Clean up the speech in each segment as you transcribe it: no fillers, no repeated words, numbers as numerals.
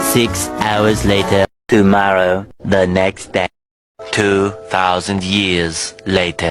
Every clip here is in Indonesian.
6 hours later. Tomorrow, the next day. 2,000 years later.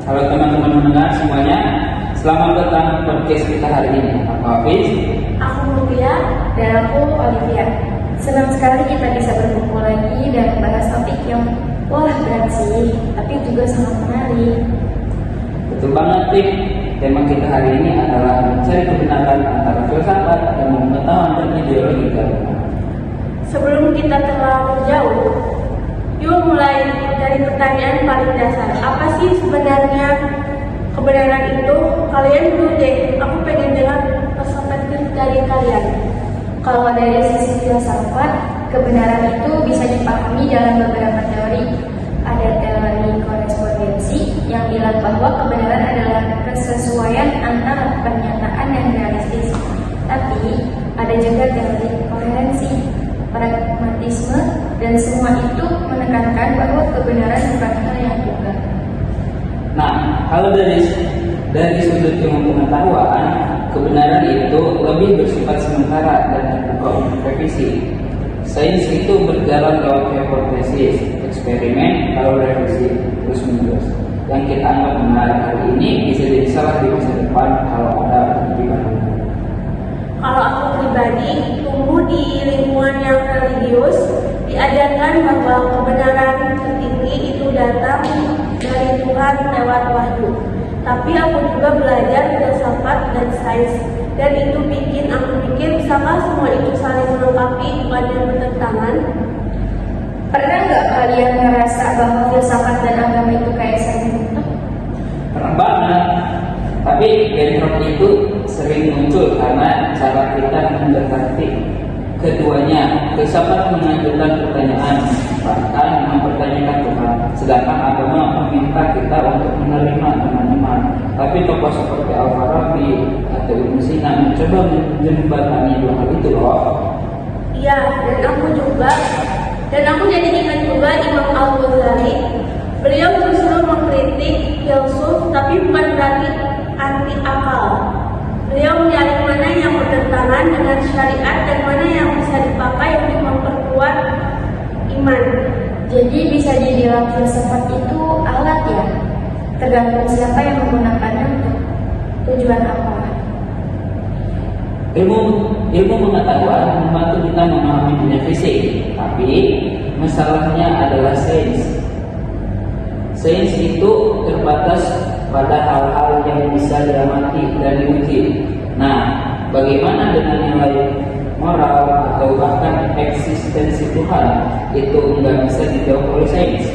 Halo teman-teman mendengar semuanya. Selamat datang di podcast kita hari ini. Aku Hafiz. Aku Mutia. Dan aku Olivia. Senang sekali kita bisa berkumpul lagi dan membahas topik yang berat sih, tapi juga sangat menarik. Betul banget, Tik. Tema kita hari ini adalah mencari kebenaran antara filsafat dan pengetahuan dan ideologi agama. Sebelum kita terlalu jauh, yuk mulai dari pertanyaan paling dasar. Apa sih sebenarnya kebenaran itu? Kalian dulu deh, aku pengen dengar perspektif dari kalian. Kalau dari sisi filsafat, kebenaran itu bisa dipahami dalam beberapa teori. Ada teori korespondensi yang bilang bahwa kebenaran adalah kesesuaian antara pernyataan dan realistis. Tapi ada juga teori koherensi, pragmatisme, dan semua itu menekankan bahwa kebenaran bukan hal yang tunggal. Nah, kalau dari sudut ilmu pengetahuan, kebenaran itu lebih bersifat sementara dan terbuka untuk revisi. Sains itu berjalan lewat hipotesis, eksperimen, lalu revisi terus menerus. Yang kita anggap benar hari ini bisa jadi salah di masa depan kalau ada perubahan. Kalau aku pribadi tumbuh di lingkungan yang religius, diajarkan bahwa kebenaran tertinggi itu datang dari Tuhan lewat wahyu. Tapi aku juga belajar filsafat dan sains, dan itu bikin aku pikir bisakah semua itu saling melengkapi bukan bertentangan? Pernah nggak kalian ngerasa bahwa filsafat dan agama itu kayak saling bentuk? Pernah banget. Tapi bentrok itu sering muncul karena cara kita mendekati keduanya. Filsafat mengajukan pertanyaan, bahkan mempertanyakan Tuhan, sedangkan agama meminta kita untuk menerima dengan iman. Tapi tokoh seperti Al-Farabi atau Ibnu Sina mencoba menjembatani dua hal itu loh. Iya, dan aku jadi ingat juga Imam Al-Ghazali. Beliau justru mengkritik filsuf, tapi bukan berarti anti akal. Beliau mencari mana yang bertentangan dengan syariat dan mana yang bisa dipakai untuk memperkuat iman. Jadi bisa dibilang filsafat itu alat ya, tergantung siapa yang menggunakannya untuk tujuan apa. Ilmu pengetahuan membantu kita memahami dunia fisik, tapi masalahnya adalah sains. Sains itu terbatas pada hal-hal yang bisa diamati dan diuji. Nah, bagaimana dengan nilai moral atau bahkan eksistensi Tuhan? Itu nggak bisa dijawab oleh sains.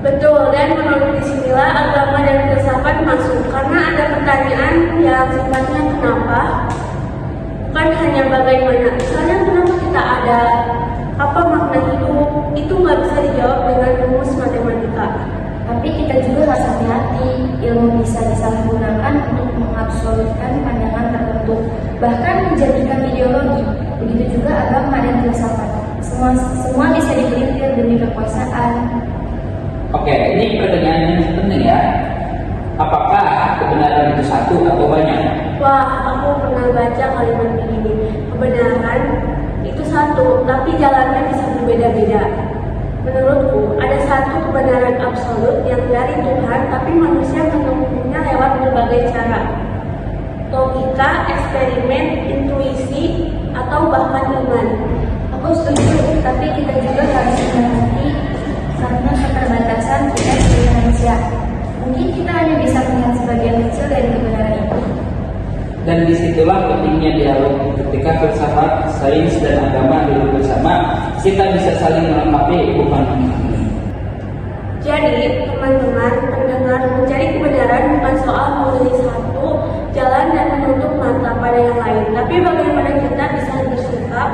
Betul, dan menurut disinilah agama dan filsafat masuk, karena ada pertanyaan yang sifatnya kenapa, bukan hanya bagaimana. Misalnya kenapa kita ada, apa makna hidup, itu nggak bisa dijawab dengan rumus matematika. Tapi kita juga harus hati-hati, ilmu bisa disalahgunakan untuk mengabsolutkan pandangan tertentu, bahkan menjadikan ideologi. Begitu juga agama dan filsafat. Semua bisa dipelintir demi kekuasaan. Oke, ini pertanyaan yang penting ya. Apakah kebenaran itu satu atau banyak? Wah, aku pernah baca kalimat begini. Kebenaran itu satu, tapi jalannya bisa berbeda-beda. Menurutku, ada satu kebenaran absolut yang dari Tuhan, tapi manusia menemukannya lewat berbagai cara. Logika, eksperimen, intuisi, atau bahkan iman. Aku setuju, tapi kita juga harus hati-hati karena keterbatasan kita sebagai manusia. Mungkin kita hanya bisa melihat sebagian kecil dari kebenaran itu. Dan disitulah pentingnya dialog. Ketika filsafat, sains, dan agama duduk bersama, kita bisa saling melengkapi, bukan menghakimi. Jadi, teman-teman pendengar, mencari kebenaran bukan soal memilih satu jalan dan menutup mata pada yang lain, tapi bagaimana kita bisa bersikap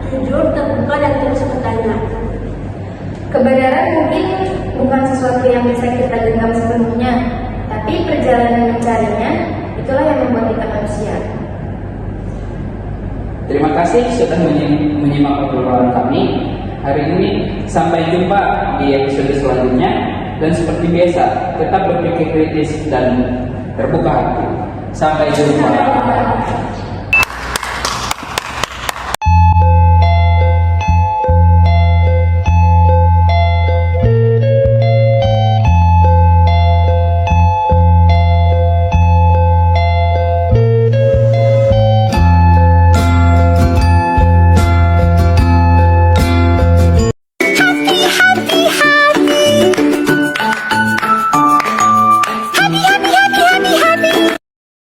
jujur, terbuka, dan terus bertanya. Kebenaran mungkin bukan sesuatu yang bisa kita genggam sepenuhnya, tapi perjalanan mencarinya itulah yang membuat kita manusia. Terima kasih sudah menyimak obrolan kami hari ini. Sampai jumpa di episode selanjutnya. Dan seperti biasa, tetap berpikir kritis dan terbuka hati. Sampai jumpa.